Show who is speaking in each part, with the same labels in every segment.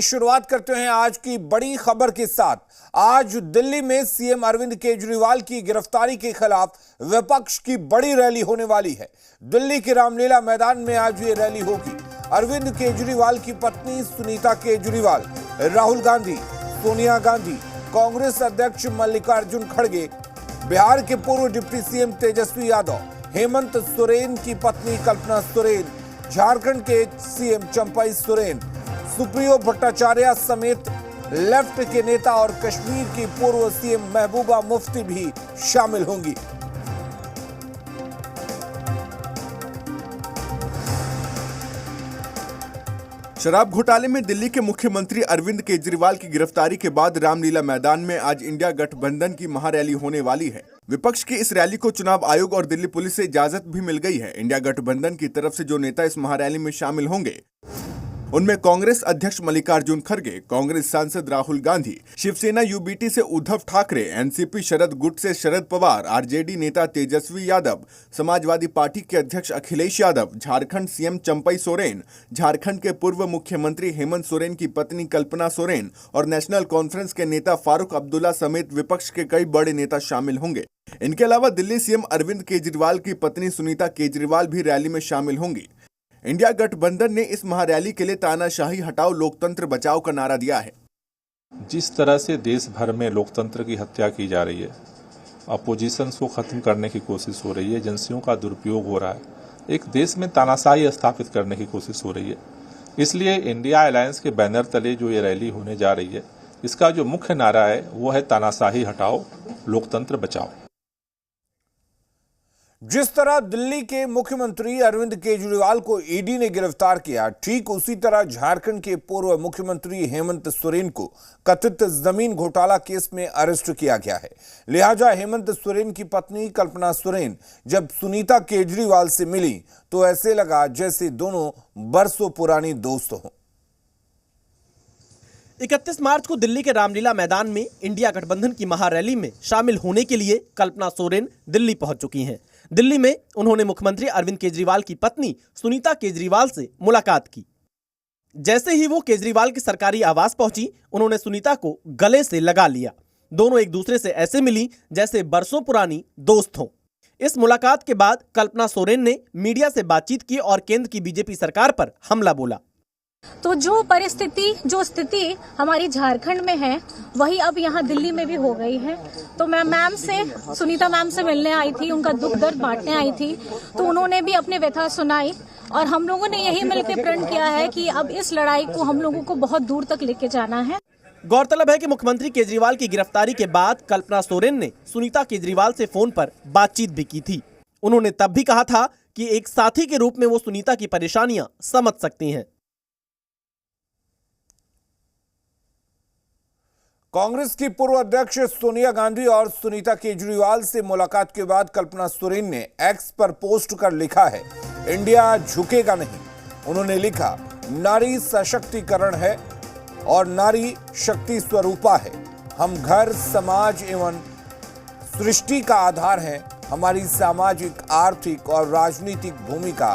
Speaker 1: शुरुआत करते हैं आज की बड़ी खबर के साथ। आज दिल्ली में सीएम अरविंद केजरीवाल की गिरफ्तारी के खिलाफ विपक्ष की बड़ी रैली होने वाली है। दिल्ली के रामलीला मैदान में आज ये रैली होगी। अरविंद केजरीवाल की पत्नी सुनीता केजरीवाल, राहुल गांधी, सोनिया गांधी, कांग्रेस अध्यक्ष मल्लिकार्जुन खड़गे, बिहार के पूर्व डिप्टी सीएम तेजस्वी यादव, हेमंत सोरेन की पत्नी कल्पना सोरेन, झारखंड के सीएम चंपई सोरेन, सुप्रियो भट्टाचार्य समेत लेफ्ट के नेता और कश्मीर की पूर्व सीएम महबूबा मुफ्ती भी शामिल होंगी।
Speaker 2: शराब घोटाले में दिल्ली के मुख्यमंत्री अरविंद केजरीवाल की गिरफ्तारी के बाद रामलीला मैदान में आज इंडिया गठबंधन की महारैली होने वाली है। विपक्ष की इस रैली को चुनाव आयोग और दिल्ली पुलिस से इजाजत भी मिल गई है। इंडिया गठबंधन की तरफ से जो नेता इस महारैली में शामिल होंगे उनमें कांग्रेस अध्यक्ष मल्लिकार्जुन खड़गे, कांग्रेस सांसद राहुल गांधी, शिवसेना यूबीटी से उद्धव ठाकरे, एनसीपी शरद गुट से शरद पवार, आरजेडी नेता तेजस्वी यादव, समाजवादी पार्टी के अध्यक्ष अखिलेश यादव, झारखंड सीएम चंपई सोरेन, झारखंड के पूर्व मुख्यमंत्री हेमंत सोरेन की पत्नी कल्पना सोरेन और नेशनल कॉन्फ्रेंस के नेता फारूक अब्दुल्ला समेत विपक्ष के कई बड़े नेता शामिल होंगे। इनके अलावा दिल्ली सीएम अरविंद केजरीवाल की पत्नी सुनीता केजरीवाल भी रैली में शामिल होंगी। इंडिया गठबंधन ने इस महारैली के लिए तानाशाही हटाओ लोकतंत्र बचाओ का नारा दिया है।
Speaker 3: जिस तरह से देश भर में लोकतंत्र की हत्या की जा रही है, अपोजिशन को खत्म करने की कोशिश हो रही है, एजेंसियों का दुरुपयोग हो रहा है, एक देश में तानाशाही स्थापित करने की कोशिश हो रही है। इसलिए इंडिया अलायंस के बैनर तले जो ये रैली होने जा रही है, इसका जो मुख्य नारा है वो है तानाशाही हटाओ लोकतंत्र बचाओ।
Speaker 1: जिस तरह दिल्ली के मुख्यमंत्री अरविंद केजरीवाल को ईडी ने गिरफ्तार किया, ठीक उसी तरह झारखंड के पूर्व मुख्यमंत्री हेमंत सोरेन को कथित जमीन घोटाला केस में अरेस्ट किया गया है। लिहाजा हेमंत सोरेन की पत्नी कल्पना सोरेन जब सुनीता केजरीवाल से मिली तो ऐसे लगा जैसे दोनों बरसों पुरानी दोस्त हों।
Speaker 4: 31 मार्च को दिल्ली के रामलीला मैदान में इंडिया गठबंधन की महारैली में शामिल होने के लिए कल्पना सोरेन दिल्ली पहुंच चुकी हैं। दिल्ली में उन्होंने मुख्यमंत्री अरविंद केजरीवाल की पत्नी सुनीता केजरीवाल से मुलाकात की। जैसे ही वो केजरीवाल के सरकारी आवास पहुंची, उन्होंने सुनीता को गले से लगा लिया। दोनों एक दूसरे से ऐसे मिली जैसे बरसों पुरानी दोस्त हों। इस मुलाकात के बाद कल्पना सोरेन ने मीडिया से बातचीत की और केंद्र की बीजेपी सरकार पर हमला बोला।
Speaker 5: तो जो स्थिति हमारी झारखंड में है वही अब यहाँ दिल्ली में भी हो गई है। तो मैं सुनीता मैम से मिलने आई थी, उनका दुख दर्द बांटने आई थी, तो उन्होंने भी अपनी व्यथा सुनाई और हम लोगों ने यही मिलकर प्रण किया है कि अब इस लड़ाई को हम लोगों को बहुत दूर तक लेके जाना है।
Speaker 4: गौरतलब है कि मुख्यमंत्री केजरीवाल की गिरफ्तारी के बाद कल्पना सोरेन ने सुनीता केजरीवाल से फोन पर बातचीत भी की थी। उन्होंने तब भी कहा था कि एक साथी के रूप में वो सुनीता की परेशानियां समझ सकती हैं।
Speaker 1: कांग्रेस की पूर्व अध्यक्ष सोनिया गांधी और सुनीता केजरीवाल से मुलाकात के बाद कल्पना सोरेन ने एक्स पर पोस्ट कर लिखा है, इंडिया झुकेगा नहीं। उन्होंने लिखा, नारी सशक्तिकरण है और नारी शक्ति स्वरूपा है। हम घर, समाज एवं सृष्टि का आधार हैं। हमारी सामाजिक, आर्थिक और राजनीतिक भूमिका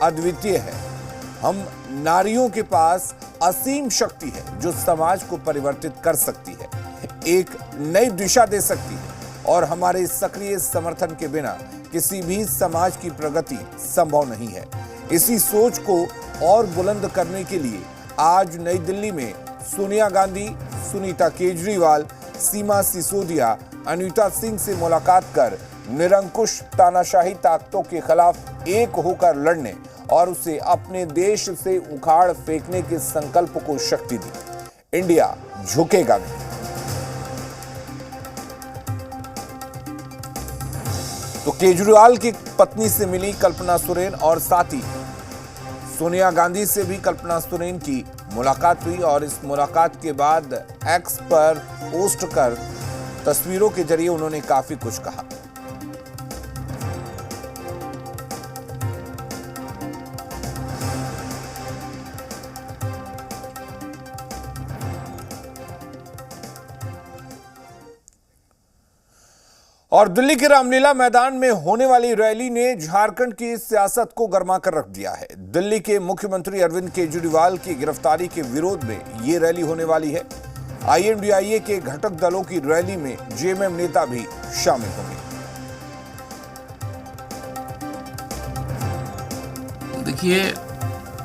Speaker 1: अद्वितीय है। हम नारियों के पास असीम शक्ति है जो समाज को परिवर्तित कर सकती है, एक नई दिशा दे सकती है और हमारे सक्रिय समर्थन के बिना किसी भी समाज की प्रगति संभव नहीं है। इसी सोच को और बुलंद करने के लिए आज नई दिल्ली में सोनिया गांधी, सुनीता केजरीवाल, सीमा सिसोदिया, अनीता सिंह से मुलाकात कर निरंकुश तानाशाही ताकतों के खिलाफ एक होकर लड़ने और उसे अपने देश से उखाड़ फेंकने के संकल्प को शक्ति दी। इंडिया झुकेगा नहीं। तो केजरीवाल की पत्नी से मिली कल्पना सोरेन और साथ ही सोनिया गांधी से भी कल्पना सोरेन की मुलाकात हुई और इस मुलाकात के बाद एक्स पर पोस्ट कर तस्वीरों के जरिए उन्होंने काफी कुछ कहा। और दिल्ली के रामलीला मैदान में होने वाली रैली ने झारखंड की सियासत को गर्मा कर रख दिया है। दिल्ली के मुख्यमंत्री अरविंद केजरीवाल की गिरफ्तारी के विरोध में ये रैली होने वाली है। आईएनडीआईए के घटक दलों की रैली में जेएमएम नेता भी शामिल होंगे।
Speaker 6: देखिए,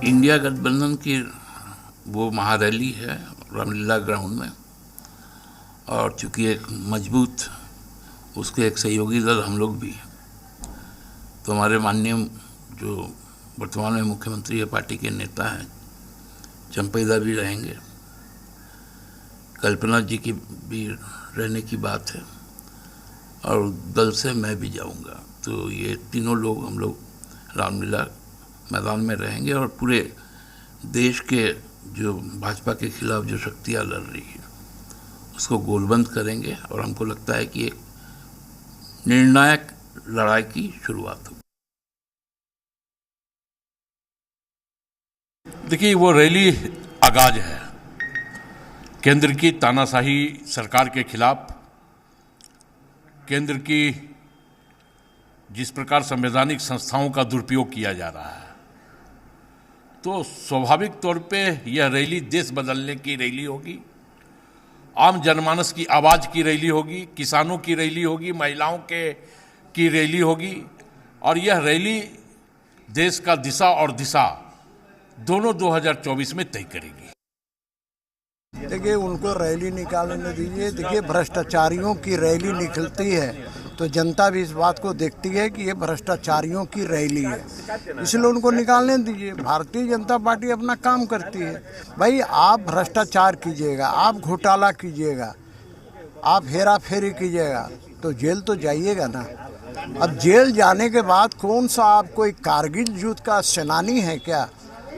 Speaker 6: इंडिया गठबंधन की वो महारैली है रामलीला ग्राउंड में, और चूंकि एक मजबूत उसके एक सहयोगी दल हम लोग भी हैं, तो हमारे माननीय जो वर्तमान में मुख्यमंत्री है, पार्टी के नेता हैं, चंपैदा भी रहेंगे, कल्पना जी की भी रहने की बात है, और दल से मैं भी जाऊंगा। तो ये तीनों लोग हम लोग रामलीला मैदान में रहेंगे और पूरे देश के जो भाजपा के खिलाफ जो शक्तियाँ लड़ रही है उसको गोलबंद करेंगे, और हमको लगता है कि एक निर्णायक लड़ाई की शुरुआत हो।
Speaker 7: देखिए, वो रैली आगाज है केंद्र की तानाशाही सरकार के खिलाफ। केंद्र की जिस प्रकार संवैधानिक संस्थाओं का दुरुपयोग किया जा रहा है, तो स्वाभाविक तौर पे यह रैली देश बदलने की रैली होगी, आम जनमानस की आवाज़ की रैली होगी, किसानों की रैली होगी, महिलाओं की रैली होगी, और यह रैली देश का दिशा और दिशा दोनों 2024 में तय करेगी।
Speaker 8: देखिए, उनको रैली निकालने दीजिए। देखिए, भ्रष्टाचारियों की रैली निकलती है तो जनता भी इस बात को देखती है कि ये भ्रष्टाचारियों की रैली है, इसलिए उनको निकालने दीजिए। भारतीय जनता पार्टी अपना काम करती है। भाई, आप भ्रष्टाचार कीजिएगा, आप घोटाला कीजिएगा, आप हेरा फेरी कीजिएगा तो जेल तो जाइएगा ना। अब जेल जाने के बाद कौन सा आप कोई कारगिल युद्ध का सेनानी है क्या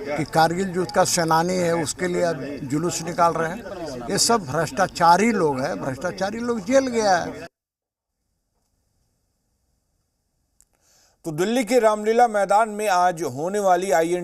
Speaker 8: कि कारगिल युद्ध का सेनानी है, उसके लिए अब जुलूस निकाल रहे हैं? ये सब भ्रष्टाचारी लोग हैं, भ्रष्टाचारी लोग जेल गया है।
Speaker 1: तो दिल्ली के रामलीला मैदान में आज होने वाली